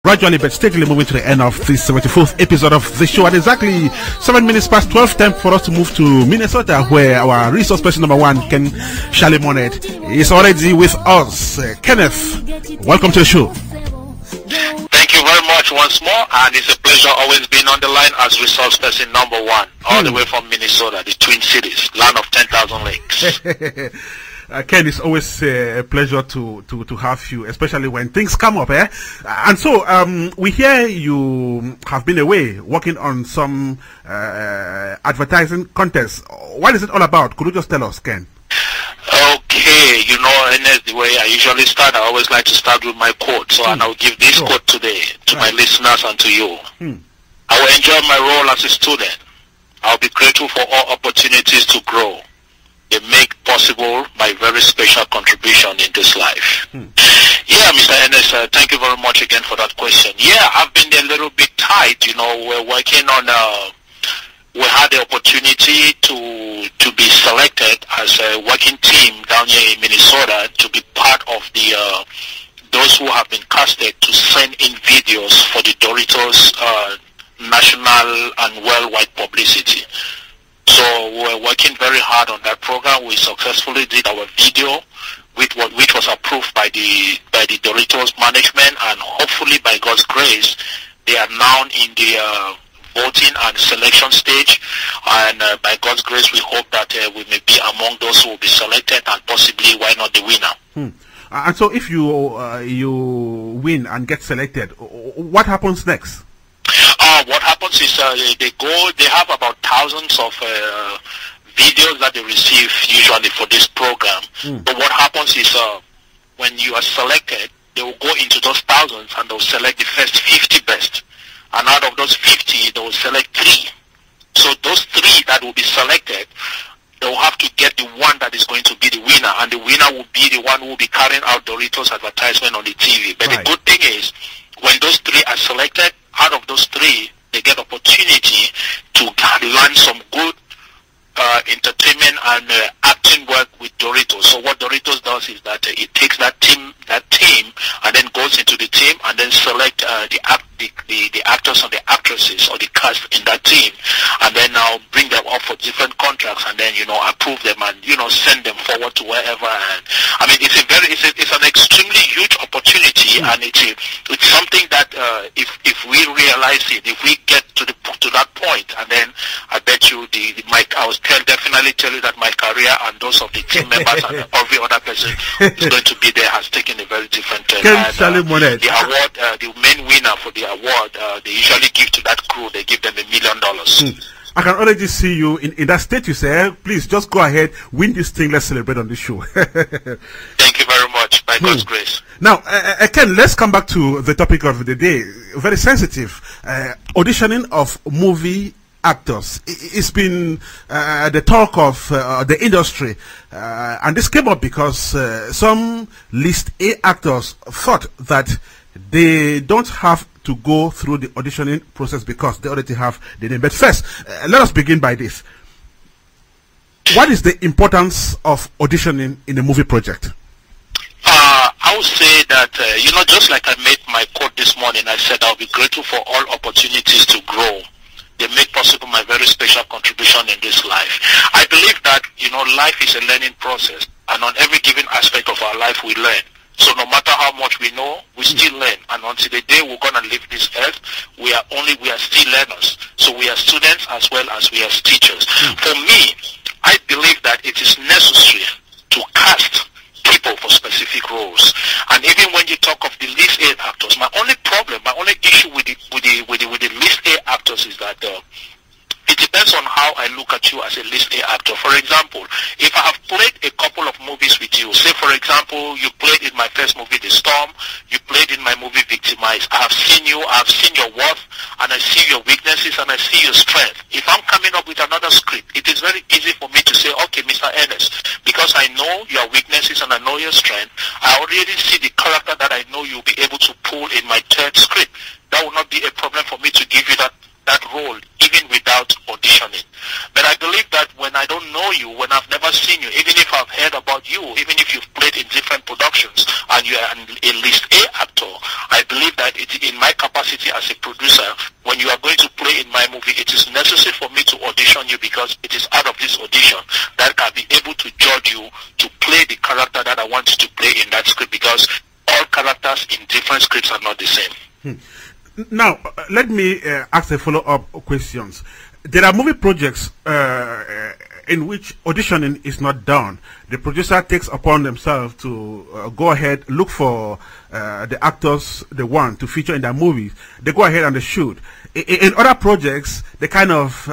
Gradually but steadily moving to the end of this 74th episode of the show at exactly 7 minutes past 12, time for us to move to Minnesota, where our resource person number one, KEN SHALLY MONNETE, is already with us. Kenneth, welcome to the show. Thank you very much once more, and it's a pleasure always being on the line as resource person number one, all the way from Minnesota, the Twin Cities, land of 10,000 lakes. Ken, it's always a pleasure to have you, especially when things come up, eh? And so we hear you have been away working on some advertising contests. What is it all about? Could you just tell us, Ken? Okay, you know, Ernest, the way I usually start, I always like to start with my quote. So and I'll give this quote today to my listeners and to you. I will enjoy my role as a student. I'll be grateful for all opportunities to grow. They make possible my very special contribution in this life. Yeah, Mr. Ernest, thank you very much again for that question. Yeah, I've been a little bit tight. You know, we're working on, we had the opportunity to be selected as a working team down here in Minnesota to be part of the, those who have been casted to send in videos for the Doritos national and worldwide publicity. So we're working very hard on that program. We successfully did our video, which was approved by the Doritos management, and hopefully by God's grace, they are now in the voting and selection stage. And by God's grace, we hope that we may be among those who will be selected, and possibly, why not, the winner. And so, if you win and get selected, what happens next? What happens is they have about thousands of videos that they receive usually for this program. But what happens is when you are selected, they will go into those thousands and they'll select the first 50 best. And out of those 50, they will select 3. So those 3 that will be selected, they will have to get the one that is going to be the winner. And the winner will be the one who will be carrying out Doritos advertisement on the TV. But the good thing is, when those 3 are selected, out of those 3, they get opportunity to learn some good entertainment and acting work with Doritos. So what Doritos does is that it takes that team, and then goes into the team, and then select the actors and the actresses or the cast in that team, and then now bring them up for different contracts, and then approve them, and send them forward to wherever. And I mean, it's an extremely huge opportunity, and it's something that if we realize it, if we get to that point, and then I bet you I will definitely tell you that my career and those of the team members and every other person is going to be there has taken a very different turn. KEN SHALLY MONNETE. The award, the main winner for the award, they usually give to that crew. They give them $1 million. I can already see you in that status. Please just go ahead, win this thing. Let's celebrate on this show. Thank you very much. By God's grace. Now, Ken, let's come back to the topic of the day. Very sensitive. Auditioning of movie actors. It's been the talk of the industry, and this came up because some list A actors thought that they don't have to go through the auditioning process because they already have the name. But first, let us begin by this. What is the importance of auditioning in a movie project? I would say that, just like I made my quote this morning, I said I'll be grateful for all opportunities to grow. They make possible my very special contribution in this life. I believe that, life is a learning process, and on every given aspect of our life we learn. So no matter how much we know, we still learn. And until the day we're going to leave this earth, we are still learners. So we are students as well as we are teachers. For me, I believe that it is necessary to cast people for specific roles. And even when you talk of the list A actors, my only issue with the list A actors is that it depends on how I look at you as a list A actor. For example, if I have played a couple of movies with you, say for example, you played in my first movie, The Storm, you played in my movie, Victimized. I have seen you, I have seen your worth, and I see your weaknesses, and I see your strength. If I'm coming up with another script, it is very easy for me to say, okay, Mr. Ernest, because I know your weaknesses and I know your strength, I already see the character that I know you'll be able to pull in my third script. That will not be a problem for me to give you that role, even even without auditioning. But I believe that when I don't know you, when I've never seen you, even if I've heard about you, even if you've played in different productions and you are a list A actor, I believe that in my capacity as a producer, when you are going to play in my movie, it is necessary for me to audition you, because it is out of this audition that I'll be able to judge you to play the character that I want you to play in that script, because all characters in different scripts are not the same. Now, let me ask a follow-up questions. There are movie projects in which auditioning is not done. The producer takes upon themselves to go ahead, look for the actors they want to feature in their movies. They go ahead and they shoot. In other projects, they kind of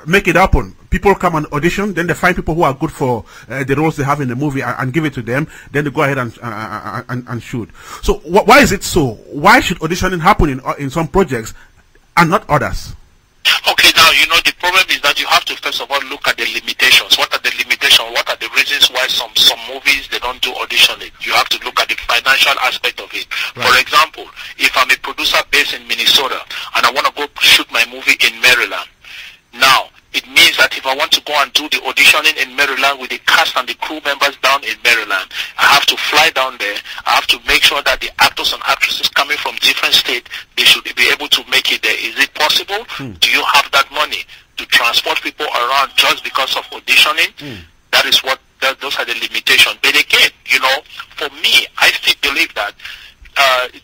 make it happen. People come and audition, then they find people who are good for the roles they have in the movie and give it to them. Then they go ahead and shoot. So why is it so? Why should auditioning happen in some projects and not others? Okay, now, you know, the problem is that you have to first of all look at the limitations. What are the limitations? What are the reasons why some movies, they don't do auditioning? You have to look at the financial aspect of it. Right. For example, if I'm a producer based in Minnesota and I want to go shoot my movie in Maryland, now, it means that if I want to go and do the auditioning in Maryland with the cast and the crew members down in Maryland, I have to fly down there. I have to make sure that the actors and actresses coming from different states, they should be able to make it there. Is it possible? Do you have that money to transport people around just because of auditioning? That is what, those are the limitations. But again, you know, for me, I still believe that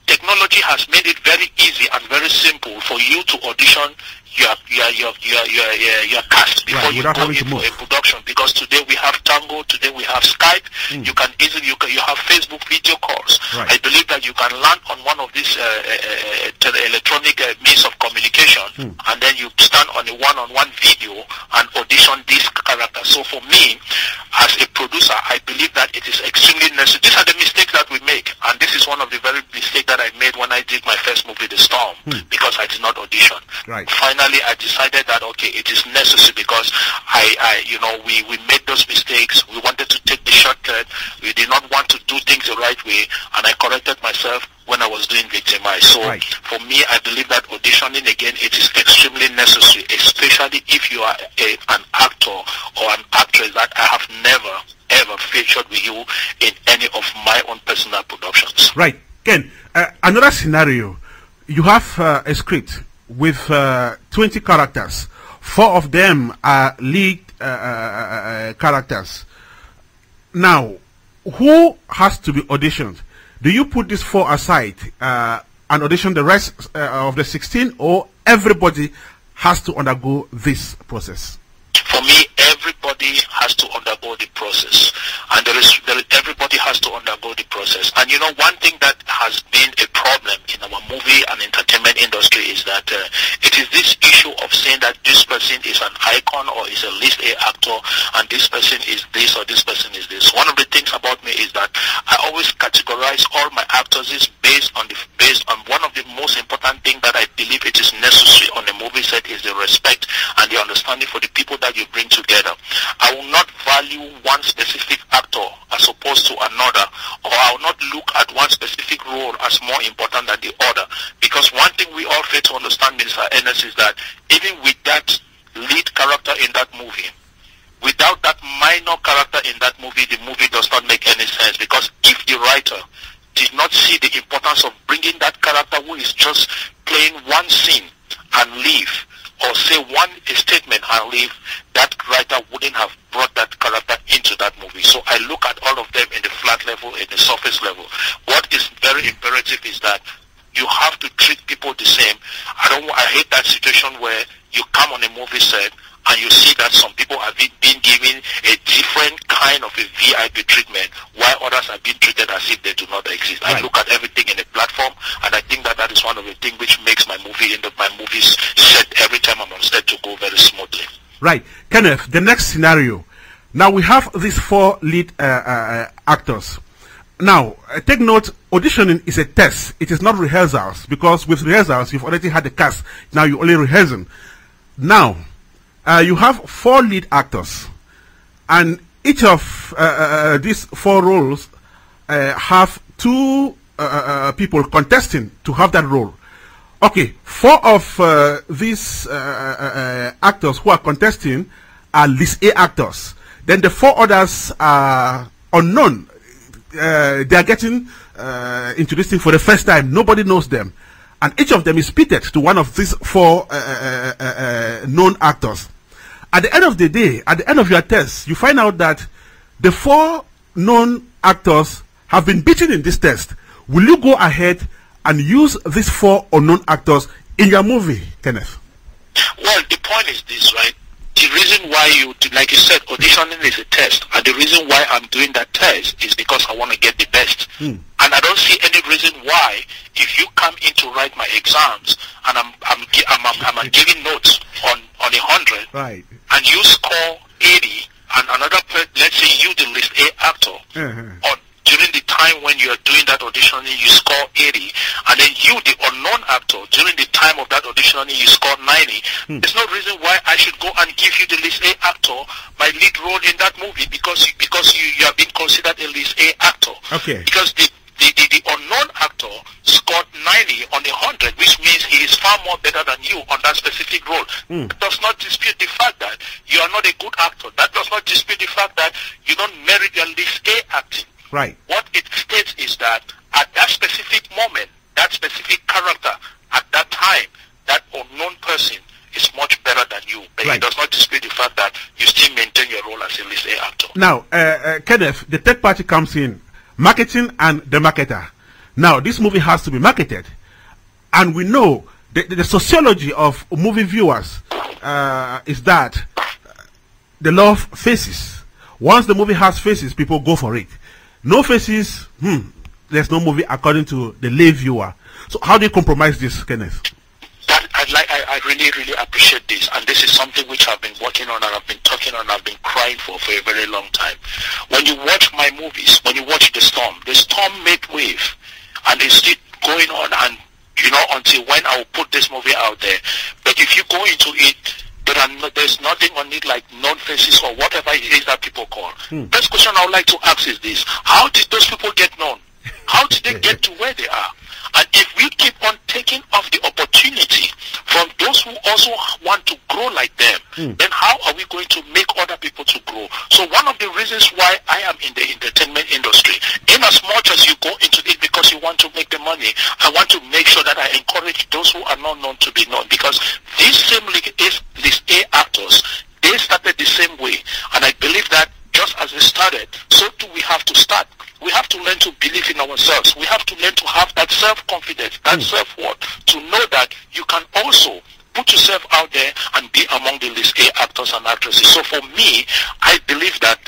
technology has made it very easy and very simple for you to audition your cast before you go in for a production, because today we have Tango, today we have Skype. You can easily you have Facebook video calls. I believe that you can land on one of these electronic means of communication, and then you stand on a one-on-one video and audition this character. So for me, as a producer, I believe that it is extremely necessary. These are the mistakes that we make, and this is one of the very mistakes that I made when I did my first movie, The Storm, because I did not audition. Finally, I decided that, okay, it is necessary, because you know, we made those mistakes. We wanted to take the shortcut. We did not want to do things the right way, and I corrected myself when I was doing Victimize. So for me, I believe that auditioning, again, it is extremely necessary, especially if you are an actor or an actress that I have never ever featured with you in any of my own personal productions. Right. Ken, another scenario, you have a script with 20 characters. 4 of them are lead characters. Now, who has to be auditioned? Do you put these 4 aside and audition the rest of the 16, or everybody has to undergo this process? For me, everybody has to undergo the process, and everybody has to undergo the process. And you know, one thing that has been a problem in our movie and entertainment industry is that it is this issue of saying that this person is an icon or is a list A actor, and this person is this or this person is this. One of the things about me is that I always categorize all my actors based on one of the most important things that I believe it is necessary on a movie set is the respect and the understanding for the people that you bring together. I will not value one specific actor as opposed to another, or I will not look at one specific role as more important than the other, because one thing we all fail to understand, Mr. Ernest, is that even with that lead character in that movie, without that minor character in that movie, the movie does not make any sense. Because if the writer did not see the importance of bringing that character who is just playing one scene and leave, or say one statement and leave, that writer wouldn't have brought that character into that movie. So I look at all of them in the flat level, in the surface level. What is very imperative is that you have to treat people the same. I hate that situation where you come on a movie set and you see that some people have been given a different kind of a VIP treatment, while others are being treated as if they do not exist. I look at everything in a platform, and I think that that is one of the things which makes my movies set every time I'm on set to go very smoothly. Right. Kenneth, the next scenario. Now we have these 4 lead actors. Now, take note, auditioning is a test. It is not rehearsals, because with rehearsals, you've already had the cast. Now you're only rehearsing. Now, you have 4 lead actors, and each of these 4 roles have 2 people contesting to have that role. Okay, 4 of these actors who are contesting are list A actors. Then the 4 others are unknown. They are getting into this thing for the first time. Nobody knows them. And each of them is pitted to one of these 4 known actors. At the end of the day, at the end of your test, you find out that the 4 known actors have been beaten in this test. Will you go ahead and use these 4 unknown actors in your movie, Kenneth? Well, the point is this, right? The reason why you, like you said, auditioning is a test, and the reason why I'm doing that test is because I want to get the best. And I don't see any reason why, if you come in to write my exams and I'm giving notes on 100, right, and you score 80, and another person, let's say you, the list A actor, or during the time when you are doing that auditioning, you score 80, and then you, the unknown actor, during the time of that auditioning, you score 90. There's no reason why I should go and give you the list A actor my lead role in that movie because you have been considered a list A actor. Okay. Because the unknown actor scored 90 on 100, which means he is far more better than you on that specific role. That does not dispute the fact that you are not a good actor. That does not dispute the fact that you don't merit your list A acting. Right. What it states is that at that specific moment, that specific character, at that time, that unknown person is much better than you. But right. It does not dispute the fact that you still maintain your role as a list A actor. Now, Kenneth, the third party comes in, marketing and the marketer. Now, this movie has to be marketed. And we know the sociology of movie viewers is that they love faces. Once the movie has faces, people go for it. No faces, there's no movie according to the lay viewer. So how do you compromise this, Kenneth? I really, really appreciate this, and this is something which I've been working on and I've been talking on and I've been crying for a very long time. When you watch my movies, when you watch The Storm made wave, and it's still going on, and you know, until when I will put this movie out there. But if you go into it, there's nothing on it like known faces or whatever it is that people call. First question I would like to ask is this: how did those people get known? How did they get to where they are? And if we keep on taking off the opportunity from those who also want to grow like them, then how are we going to make other people to grow? So one of the reasons why I am in the entertainment industry, in as much as you go into it because you want to make the money, I want to make sure that I encourage those who are not known to be known, because these same list A actors, they started the same way, and I believe that just as they started, so too we have to start. We have to learn to believe in ourselves. We have to learn to have that self-confidence, that self-worth, to know that you can also put yourself out there and be among the list A actors and actresses. So for me, I believe that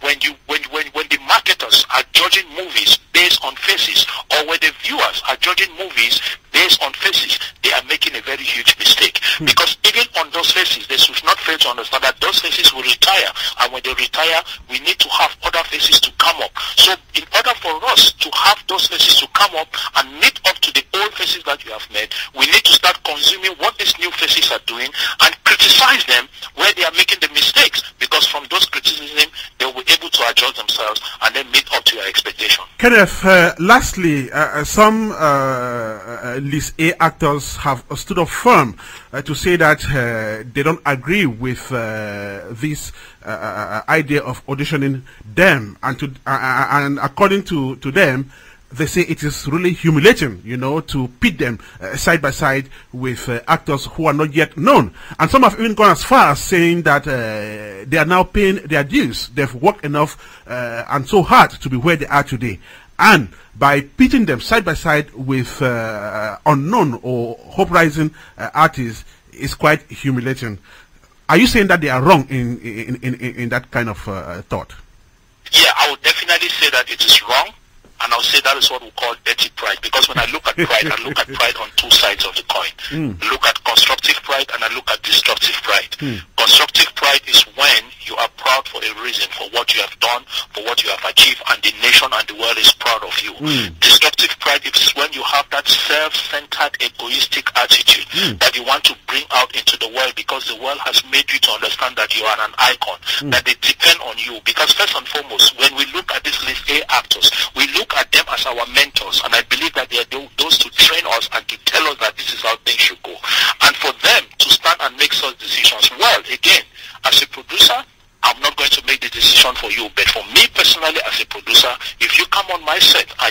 when the marketers are judging movies based on faces, or when the viewers are judging movies based on faces, they are making a very huge mistake. Because even on those faces, they should not fail to understand that those faces will retire, and when they retire, we need to have other faces to come up. So in order for us to have those faces to come up and meet up to the old faces that you have made, we need to start consuming what these new faces are doing and criticize them where they are making the mistakes, because from those criticisms, they will be able to adjust themselves and then meet up to your expectation. Kenneth, lastly, some list A actors have stood up firm to say that they don't agree with this idea of auditioning them, and according to them, they say it is really humiliating, you know, to pit them side by side with actors who are not yet known. And some have even gone as far as saying that they are now paying their dues. They've worked enough and so hard to be where they are today. And by pitting them side by side with unknown or hope-rising artists is quite humiliating. Are you saying that they are wrong in that kind of thought? Yeah, I would definitely say that it is wrong. And I'll say that is what we call dirty pride. Because when I look at pride, I look at pride on two sides of the coin. I look at constructive pride and I look at destructive pride. Constructive pride is when you are proud for a reason, for what you have done, for what you have achieved, and the nation and the world is proud of you. Destructive pride is when you have that self-centered, egoistic attitude that you want to bring out into the world, because the world has made you to understand that you are an icon, that they depend on you. Because first and foremost, when we look at these list A actors, we look at them as our mentors, and I believe that those two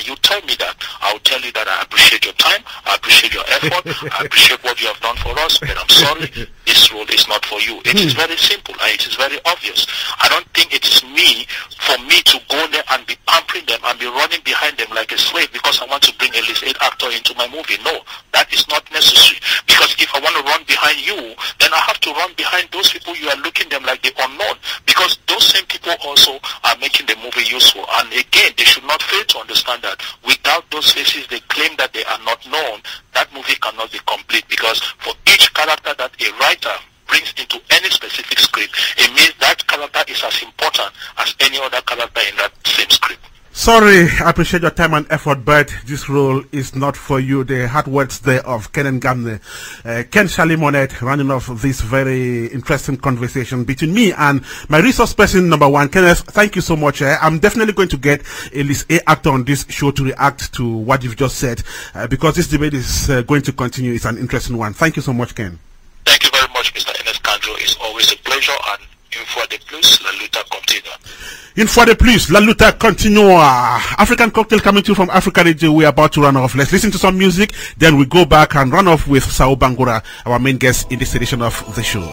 you tell me that, I'll tell you that I appreciate your time, I appreciate your effort, I appreciate what you have done for us, but I'm sorry, this role is not for you. It is very simple and it is very obvious. I don't think it is for me to go there and be pampering them and be running behind them like a slave because I want to bring a list 8 actor into my movie. No, that is not necessary. Because if I want to run behind you, then I have to run behind those people you are looking them like the unknown. Because those same people also are making the movie useful. And again, they should not fail to understand that without those faces they claim that they are not known, that movie cannot be complete. Because for each character that a writer brings into any specific script, it means that character is as important as any other character in that same script. Sorry, I appreciate your time and effort, but this role is not for you. The hard words there of Ken Shally Monnete, running off this very interesting conversation between me and my resource person number 1. Kenneth, thank you so much. I'm definitely going to get at least a actor on this show to react to what you've just said, because this debate is going to continue. It's an interesting one. Thank you so much, Ken. Thank you very much, Mr. Ernest Kanjo. It's always a pleasure, and une fois de plus, la lutte continue. Une fois de plus, la lutte continue. African Cocktail coming to you from Africa Radio. We're about to run off. Let's listen to some music, then we go back and run off with Sao Bangura, our main guest in this edition of the show.